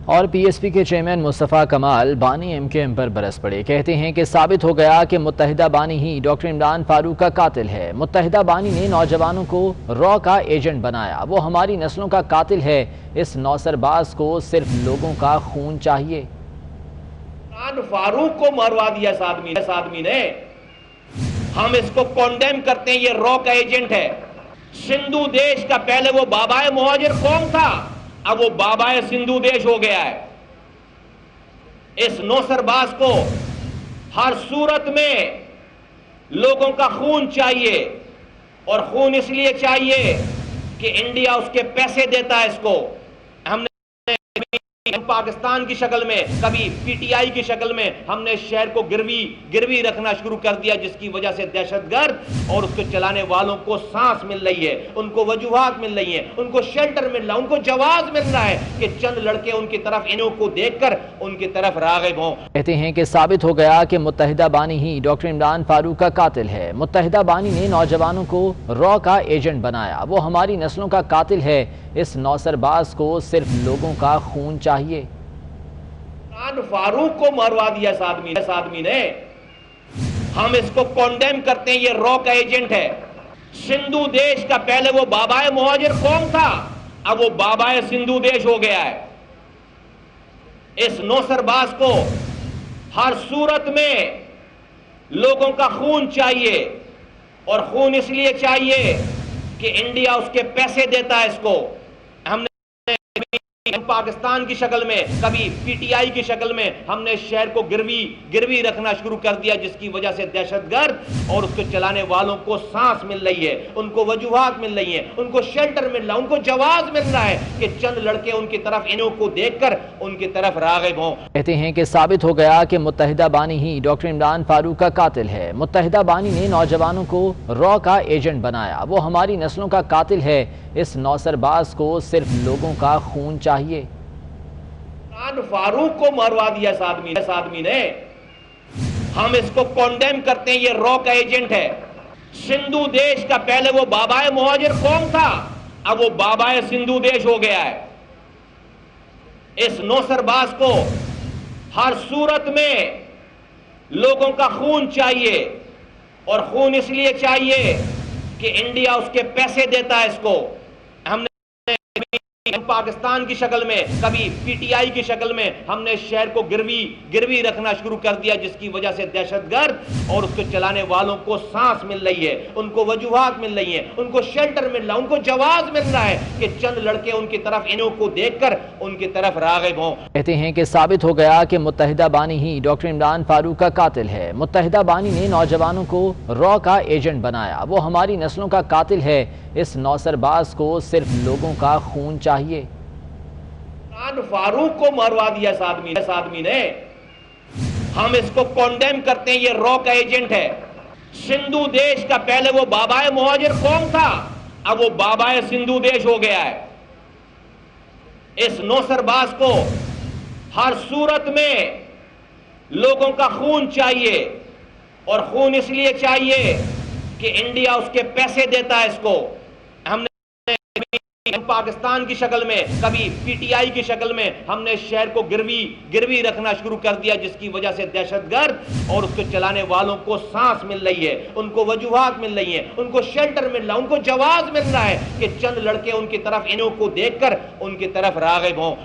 اور P S P کے chairman مصطفیٰ کمال بانی ایم کیو ایم پر برس پڑے۔ کہتے ہیں کہ ثابت ہو گیا کہ متحدہ بانی ہی ڈاکٹر عمران فاروق کا قاتل ہے۔ متحدہ بانی نے نوجوانوں کو را کا ایجنٹ بنایا، وہ ہماری نسلوں کا قاتل ہے۔ اس نوسر باز کو صرف لوگوں کا خون چاہیے۔ عمران فاروق کو مروا دیا اس آدمی نے، ہم اس کو کونڈیم کرتے ہیں، یہ را کا ایجنٹ ہے۔ سندھو دیش کا پہلے وہ بابائے مہاجر قوم تھا، اب وہ بابائے سندھو دیش ہو گیا ہے۔ اس نوسر باز کو ہر صورت میں لوگوں کا خون چاہیے، اور خون اس لیے چاہیے کہ انڈیا اس کے پیسے دیتا ہے اس کو۔ ہم نے پاکستان کی شکل میں، کبھی پی ٹی آئی کی شکل میں ہم نے شہر کو گروی رکھنا شروع کر دیا، جس کی وجہ سے دہشت گرد اور اس کو چلانے والوں کو سانس مل رہی ہے، ان کو وجوہات مل رہی ہیں، ان کو شیلٹر مل رہا ہے، ان کو جواز مل رہا ہے کہ چند لڑکے ان کی طرف انہوں کو دیکھ کر ان کی طرف راغب ہوں۔ کہتے ہیں کہ ثابت ہو گیا کہ متحدہ بانی ہی ڈاکٹر عمران فاروق کا قاتل ہے۔ متحدہ بانی نے نوجوانوں کو را کا ایجنٹ بنایا، وہ ہماری نسلوں کا قاتل ہے۔ اس نوسر باز کو صرف لوگوں کا خون چاہیے۔ عمران فاروق کو مروا دیا اس آدمی نے، ہم اس کو کونڈیم کرتے ہیں، یہ را کا ایجنٹ ہے۔ سندھو دیش کا پہلے وہ بابائے مہاجر قوم تھا، اب وہ بابائے سندھو دیش ہو گیا ہے۔ اس نوسر باز کو ہر صورت میں لوگوں کا خون چاہیے، اور خون اس لیے چاہیے کہ انڈیا اس کے پیسے دیتا ہے اس کو۔ ہم نے پاکستان کی شکل میں، کبھی پی ٹی آئی کی شکل میں ہم نے شہر کو گروی رکھنا شروع کر دیا، جس کی وجہ سے دہشت گرد اور اس کو چلانے والوں کو سانس مل رہی ہے، ان کو وجوہات مل رہی ہیں، ان کو شیلٹر مل رہا ہے، ان کو جواز مل رہا ہے کہ چند لڑکے ان کی طرف انہوں کو دیکھ کر ان کی طرف راغب ہوں۔ کہتے ہیں کہ ثابت ہو گیا کہ متحدہ بانی ہی ڈاکٹر عمران فاروق کا قاتل ہے۔ متحدہ بانی نے نوجوانوں کو را کا ایجنٹ بنایا، وہ ہماری نسلوں کا قاتل ہے۔ اس نوسر باز کو صرف لوگوں کا خون چاہیے۔ عمران فاروق کو مروا دیا اس آدمی نے، ہم اس کو کونڈیم کرتے ہیں، یہ را کا ایجنٹ ہے۔ سندھو دیش کا پہلے وہ بابائے مہاجر قوم تھا، اب وہ بابائے سندھو دیش ہو گیا ہے۔ اس نوسر باز کو ہر صورت میں لوگوں کا خون چاہیے، اور خون اس لیے چاہیے کہ انڈیا اس کے پیسے دیتا ہے اس کو۔ ہم نے پاکستان کی شکل میں، کبھی پی ٹی آئی کی شکل میں ہم نے شہر کو گروی رکھنا شروع کر دیا، جس کی وجہ سے دہشت گرد اور اس کو چلانے والوں کو سانس مل رہی ہے، ان کو وجوہات مل رہی ہیں، ان کو شیلٹر مل رہا ہے، ان کو جواز مل رہا ہے کہ چند لڑکے ان کی طرف انہوں کو دیکھ کر ان کی طرف راغب ہوں۔ کہتے ہیں کہ ثابت ہو گیا کہ متحدہ بانی ہی ڈاکٹر عمران فاروق کا قاتل ہے۔ متحدہ بانی نے نوجوانوں کو را کا ایجنٹ بنایا، وہ ہماری نسلوں کا قاتل ہے۔ اس نوسر باز کو صرف لوگوں کا خون چاہیے۔ عمران فاروق کو مروا دیا اس آدمی نے، ہم اس کو کونڈیم کرتے ہیں، یہ را کا ایجنٹ ہے۔ سندھو دیش کا پہلے وہ بابائے مہاجر قوم تھا، اب وہ بابائے سندھو دیش ہو گیا ہے۔ اس نوسر باز کو ہر صورت میں لوگوں کا خون چاہیے، اور خون اس لیے چاہیے کہ انڈیا اس کے پیسے دیتا ہے اس کو۔ ہم نے پاکستان کی شکل میں، کبھی پی ٹی آئی کی شکل میں ہم نے شہر کو گروی رکھنا شروع کر دیا، جس کی وجہ سے دہشت گرد اور اس کو چلانے والوں کو سانس مل رہی ہے، ان کو وجوہات مل رہی ہیں، ان کو شیلٹر مل رہا ہے، ان کو جواز مل رہا ہے کہ چند لڑکے ان کی طرف انہوں کو دیکھ کر ان کی طرف راغب ہوں۔